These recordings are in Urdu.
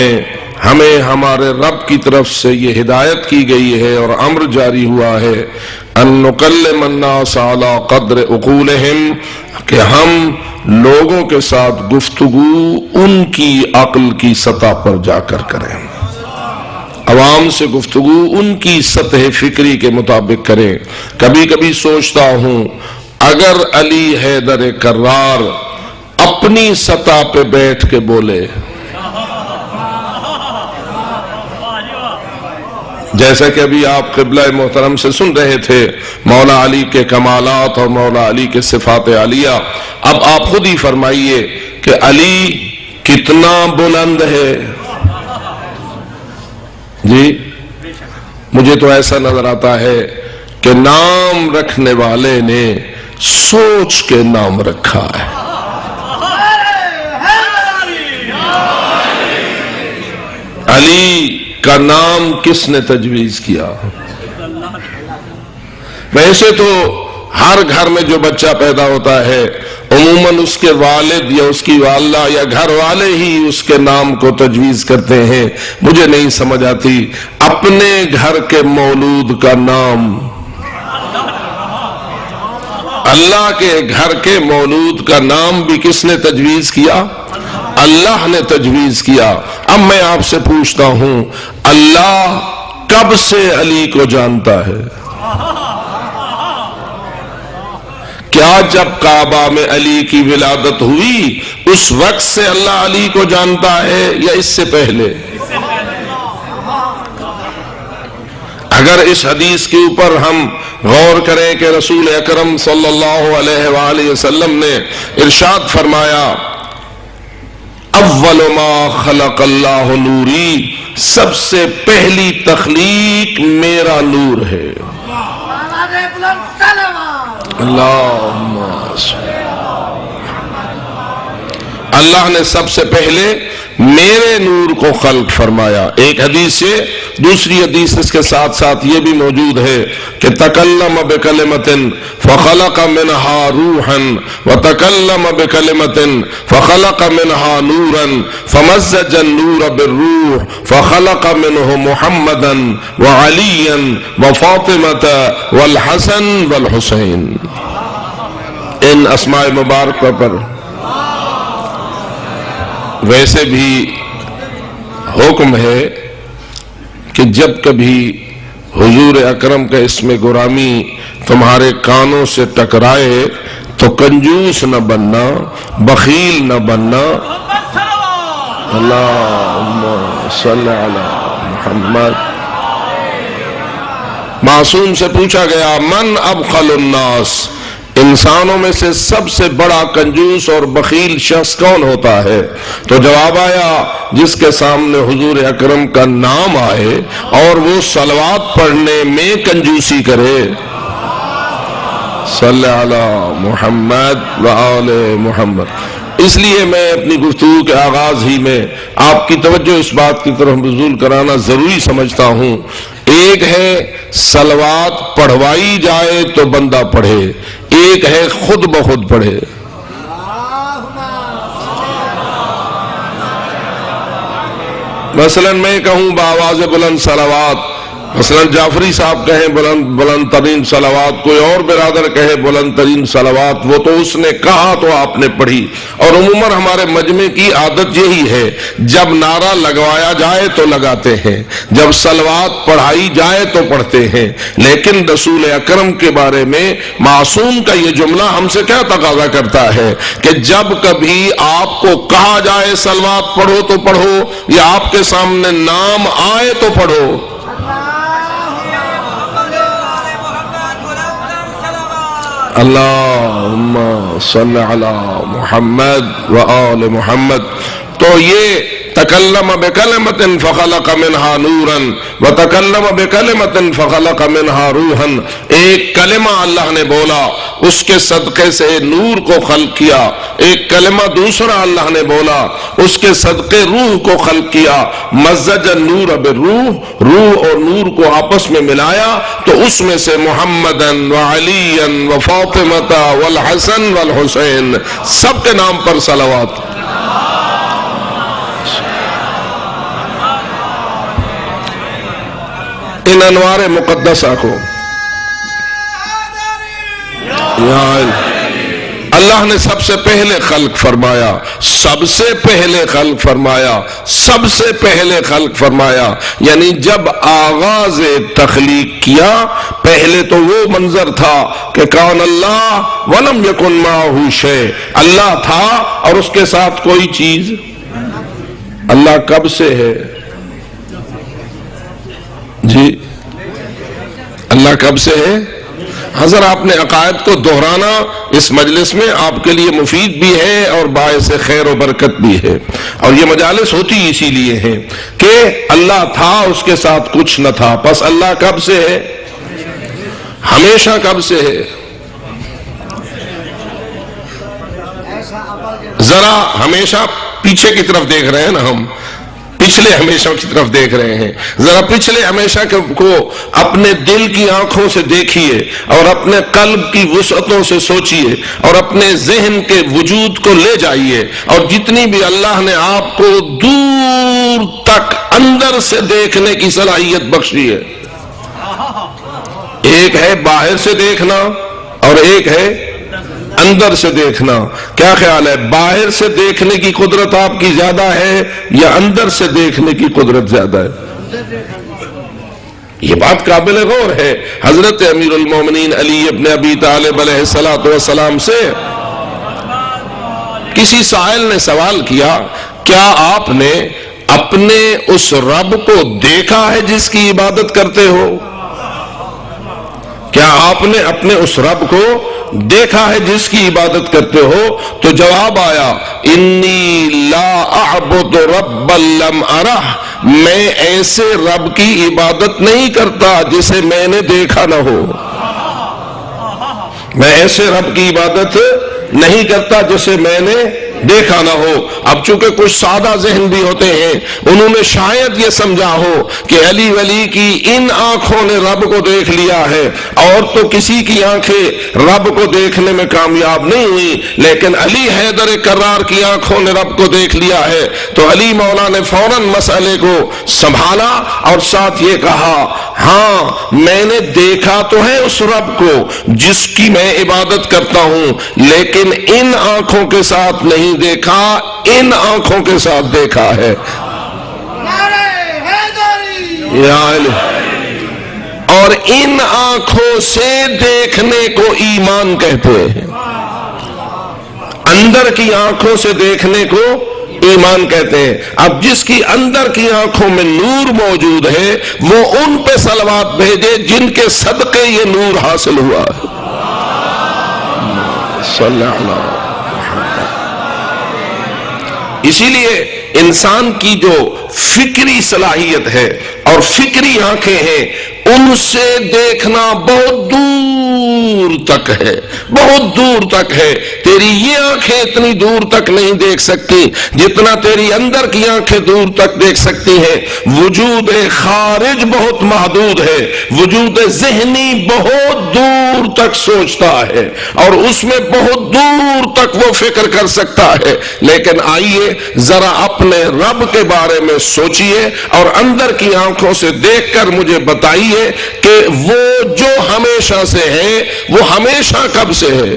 میں ہمیں ہمارے رب کی طرف سے یہ ہدایت کی گئی ہے اور امر جاری ہوا ہے ان نکلم الناس علی قدر عقولہم، کہ ہم لوگوں کے ساتھ گفتگو ان کی عقل کی سطح پر جا کر کریں، عوام سے گفتگو ان کی سطح فکری کے مطابق کریں۔ کبھی کبھی سوچتا ہوں اگر علی حیدر کرار اپنی سطح پہ بیٹھ کے بولے، جیسا کہ ابھی آپ قبلہ محترم سے سن رہے تھے مولا علی کے کمالات اور مولا علی کے صفات عالیہ، اب آپ خود ہی فرمائیے کہ علی کتنا بلند ہے۔ جی مجھے تو ایسا نظر آتا ہے کہ نام رکھنے والے نے سوچ کے نام رکھا ہے۔ علی کا نام کس نے تجویز کیا؟ ویسے تو ہر گھر میں جو بچہ پیدا ہوتا ہے عموماً اس کے والد یا اس کی والدہ یا گھر والے ہی اس کے نام کو تجویز کرتے ہیں۔ مجھے نہیں سمجھ آتی اپنے گھر کے مولود کا نام، اللہ کے گھر کے مولود کا نام بھی کس نے تجویز کیا؟ اللہ نے تجویز کیا۔ اب میں آپ سے پوچھتا ہوں اللہ کب سے علی کو جانتا ہے؟ کیا جب کعبہ میں علی کی ولادت ہوئی اس وقت سے اللہ علی کو جانتا ہے یا اس سے پہلے؟ اگر اس حدیث کے اوپر ہم غور کریں کہ رسول اکرم صلی اللہ علیہ وآلہ وسلم نے ارشاد فرمایا اول ما خلق اللہ نوری، سب سے پہلی تخلیق میرا نور ہے۔ اللہم اللہ نے سب سے پہلے میرے نور کو خلق فرمایا۔ ایک حدیث سے دوسری حدیث اس کے ساتھ ساتھ یہ بھی موجود ہے کہ تکلم بکلمۃ فخلق منها روحا وتکلم بکلمۃ فخلق منها نورا فمزج النور بالروح فخلق منه محمدا وعليا وفاطمة والحسن والحسین۔ ان اسماء مبارکہ پر ویسے بھی حکم ہے کہ جب کبھی حضور اکرم کا اسم گرامی تمہارے کانوں سے ٹکرائے تو کنجوس نہ بننا، بخیل نہ بننا۔ اللہم صلی علی محمد۔ معصوم سے پوچھا گیا من ابخل الناس، انسانوں میں سے سب سے بڑا کنجوس اور بخیل شخص کون ہوتا ہے؟ تو جواب آیا جس کے سامنے حضور اکرم کا نام آئے اور وہ صلوات پڑھنے میں کنجوسی کرے۔ صلی علی محمد وآل محمد۔ اس لیے میں اپنی گفتگو کے آغاز ہی میں آپ کی توجہ اس بات کی طرف مبذول کرانا ضروری سمجھتا ہوں، ایک ہے صلوات پڑھوائی جائے تو بندہ پڑھے، ایک ہے خود بخود پڑھے۔ مثلا میں کہوں بآواز بلند صلوات، مثلا جعفری صاحب کہیں بلند ترین صلوات، کوئی اور برادر کہے بلند ترین صلوات، وہ تو اس نے کہا تو آپ نے پڑھی۔ اور عموماً ہمارے مجمع کی عادت یہی ہے، جب نعرہ لگوایا جائے تو لگاتے ہیں، جب صلوات پڑھائی جائے تو پڑھتے ہیں۔ لیکن رسول اکرم کے بارے میں معصوم کا یہ جملہ ہم سے کیا تقاضا کرتا ہے کہ جب کبھی آپ کو کہا جائے صلوات پڑھو تو پڑھو، یا آپ کے سامنے نام آئے تو پڑھو۔ اللہم صلی علی محمد وآل محمد۔ تو یہ تکلم بکلمۃ فخلق منها نورا وتکلم بکلمۃ فخلق منها روحا، ایک کلمہ اللہ نے بولا اس کے صدقے سے نور کو خلق کیا، ایک کلمہ دوسرا اللہ نے بولا اس کے صدقے روح کو خلق کیا۔ مزج النور بالروح، روح اور نور کو آپس میں ملایا تو اس میں سے محمدا وعلیا وفاطمہ والحسن والحسین، سب کے نام پر صلوات۔ ان انوار مقدسہ کو اللہ نے سب سے پہلے خلق فرمایا، سب سے پہلے خلق فرمایا، سب سے پہلے خلق فرمایا، یعنی جب آغاز تخلیق کیا پہلے تو وہ منظر تھا کہ کون اللہ ولم یکن معہ شیء، اللہ تھا اور اس کے ساتھ کوئی چیز۔ اللہ کب سے ہے جی؟ اللہ کب سے ہے؟ حضرت آپ نے عقائد کو دہرانا اس مجلس میں آپ کے لیے مفید بھی ہے اور باعث خیر و برکت بھی ہے، اور یہ مجالس ہوتی اسی لیے ہیں کہ اللہ تھا اس کے ساتھ کچھ نہ تھا، پس اللہ کب سے ہے؟ ہمیشہ کب سے ہے؟ ذرا ہمیشہ پیچھے کی طرف دیکھ رہے ہیں نا، ہم پچھلے ہمیشہ کی طرف دیکھ رہے ہیں، ذرا پچھلے ہمیشہ کو اپنے دل کی آنکھوں سے دیکھیے اور اپنے قلب کی وسعتوں سے سوچیے اور اپنے ذہن کے وجود کو لے جائیے، اور جتنی بھی اللہ نے آپ کو دور تک اندر سے دیکھنے کی صلاحیت بخشی ہے، ایک ہے باہر سے دیکھنا اور ایک ہے اندر سے دیکھنا۔ کیا خیال ہے، باہر سے دیکھنے کی قدرت آپ کی زیادہ ہے یا اندر سے دیکھنے کی قدرت زیادہ ہے؟ یہ بات قابل غور ہے۔ حضرت امیر المومنین علی ابن ابی طالب علیہ السلام سے کسی سائل نے سوال کیا، کیا آپ نے اپنے اس رب کو دیکھا ہے جس کی عبادت کرتے ہو؟ کیا آپ نے اپنے اس رب کو دیکھا ہے جس کی عبادت کرتے ہو؟ تو جواب آیا، انی لا اعبد ربا لم ارہ، میں ایسے رب کی عبادت نہیں کرتا جسے میں نے دیکھا نہ ہو۔ میں ایسے رب کی عبادت نہیں کرتا جسے میں نے دیکھا نہ ہو۔ اب چونکہ کچھ سادہ ذہن بھی ہوتے ہیں، انہوں نے شاید یہ سمجھا ہو کہ علی ولی کی ان آنکھوں نے رب کو دیکھ لیا ہے، اور تو کسی کی آنکھیں رب کو دیکھنے میں کامیاب نہیں ہوئی، لیکن علی حیدر کرار کی آنکھوں نے رب کو دیکھ لیا ہے۔ تو علی مولا نے فوراً مسئلے کو سنبھالا اور ساتھ یہ کہا، ہاں میں نے دیکھا تو ہے اس رب کو جس کی میں عبادت کرتا ہوں، لیکن ان آنکھوں کے ساتھ نہیں دیکھا، ان آنکھوں کے ساتھ دیکھا ہے۔ اور ان آنکھوں سے دیکھنے کو ایمان کہتے ہیں، اندر کی آنکھوں سے دیکھنے کو ایمان کہتے ہیں۔ اب جس کی اندر کی آنکھوں میں نور موجود ہے وہ ان پہ صلوات بھیجے جن کے صدقے یہ نور حاصل ہوا ہے۔ صلی اللہ علیہ وسلم۔ اسی لیے انسان کی جو فکری صلاحیت ہے اور فکری آنکھیں ہیں، ان سے دیکھنا بہت دور تک ہے، بہت دور تک ہے۔ تیری یہ آنکھیں اتنی دور تک نہیں دیکھ سکتی جتنا تیری اندر کی آنکھیں دور تک دیکھ سکتی ہیں۔ وجود خارج بہت محدود ہے، وجود ذہنی بہت دور تک سوچتا ہے اور اس میں بہت دور تک وہ فکر کر سکتا ہے۔ لیکن آئیے ذرا اپنے رب کے بارے میں سوچئے اور اندر کی آنکھوں سے دیکھ کر مجھے بتائیے کہ وہ جو ہمیشہ سے ہے وہ ہمیشہ کب سے ہے؟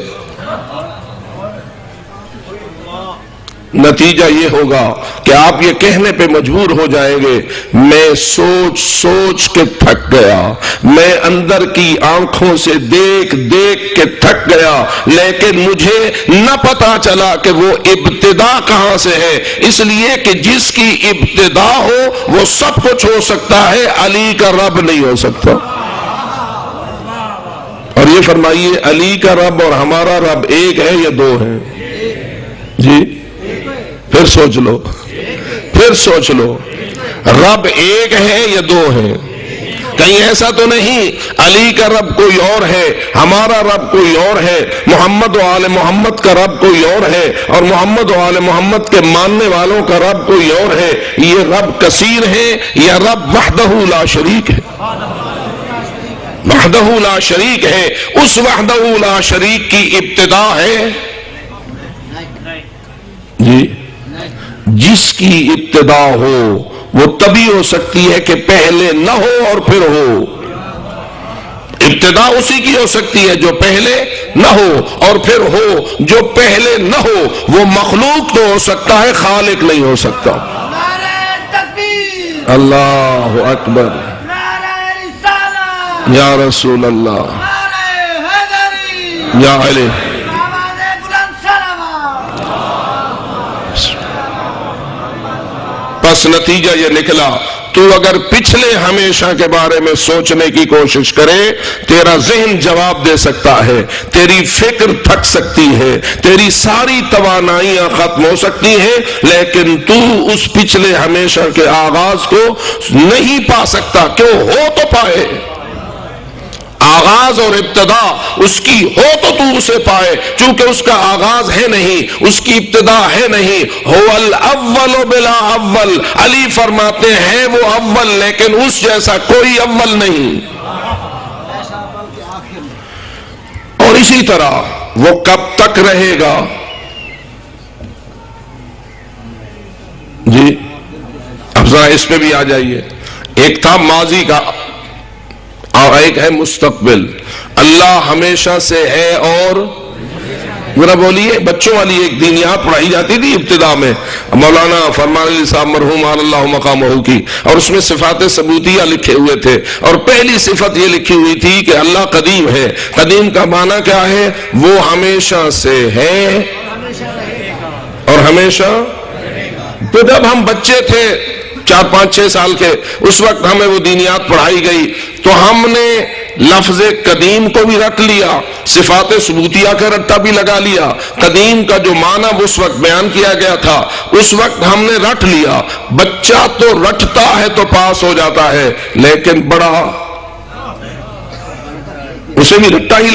نتیجہ یہ ہوگا کہ آپ یہ کہنے پہ مجبور ہو جائیں گے، میں سوچ سوچ کے تھک گیا، میں اندر کی آنکھوں سے دیکھ دیکھ کے تھک گیا، لیکن مجھے نہ پتا چلا کہ وہ ابتدا کہاں سے ہے، اس لیے کہ جس کی ابتدا ہو وہ سب کچھ ہو سکتا ہے، علی کا رب نہیں ہو سکتا۔ اور یہ فرمائیے، علی کا رب اور ہمارا رب ایک ہے یا دو ہیں؟ جی پھر سوچ لو، پھر سوچ لو، رب ایک ہے یا دو ہیں؟ کہیں ایسا تو نہیں علی کا رب کوئی اور ہے، ہمارا رب کوئی اور ہے، محمد و آل محمد کا رب کوئی اور ہے، اور محمد و آل محمد کے ماننے والوں کا رب کوئی اور ہے؟ یہ رب کثیر ہے یا رب وحدہ لا شریک ہے؟ وحدہ لا شریک ہے۔ اس وحدہ لا شریک کی ابتدا ہے جی، جس کی ابتدا ہو وہ تبھی ہو سکتی ہے کہ پہلے نہ ہو اور پھر ہو. ابتدا اسی کی ہو سکتی ہے جو پہلے نہ ہو اور پھر ہو. جو پہلے نہ ہو وہ مخلوق تو ہو سکتا ہے، خالق نہیں ہو سکتا. اللہ اکبر، یا رسول اللہ، یا علی. بس نتیجہ یہ نکلا، تو اگر پچھلے ہمیشہ کے بارے میں سوچنے کی کوشش کرے، تیرا ذہن جواب دے سکتا ہے، تیری فکر تھک سکتی ہے، تیری ساری توانائیاں ختم ہو سکتی ہیں، لیکن تو اس پچھلے ہمیشہ کے آغاز کو نہیں پا سکتا. کیوں؟ ہو تو پائے. آغاز اور ابتدا اس کی ہو تو اسے پائے، چونکہ اس کا آغاز ہے نہیں، اس کی ابتدا ہے نہیں. هو الاول بلا اول. علی فرماتے ہیں وہ اول، لیکن اس جیسا کوئی اول نہیں. اور اسی طرح وہ کب تک رہے گا؟ جی اب ذرا اس پہ بھی آ جائیے. ایک تھا ماضی کا اور ایک ہے مستقبل. اللہ ہمیشہ سے ہے اور ذرا بولیے. بچوں والی ایک دینیات پڑھائی جاتی تھی ابتدا میں، مولانا فرمان علی صاحب مرحوم اللہ مقامہ کی، اور اس میں صفات ثبوتیہ لکھے ہوئے تھے، اور پہلی صفت یہ لکھی ہوئی تھی کہ اللہ قدیم ہے. قدیم کا معنی کیا ہے؟ وہ ہمیشہ سے ہے اور ہمیشہ. تو جب ہم بچے تھے 4-5-6 سال کے، اس وقت ہمیں وہ دینیات پڑھائی گئی تو ہم نے لفظ قدیم کو بھی رٹ لیا، صفات ثبوتیہ کا رٹا بھی لگا لیا. قدیم کا جو معنی اس وقت بیان کیا گیا تھا اس وقت ہم نے رٹ لیا. بچہ تو رٹتا ہے تو پاس ہو جاتا ہے، لیکن بڑا اسے بھی رٹا ہی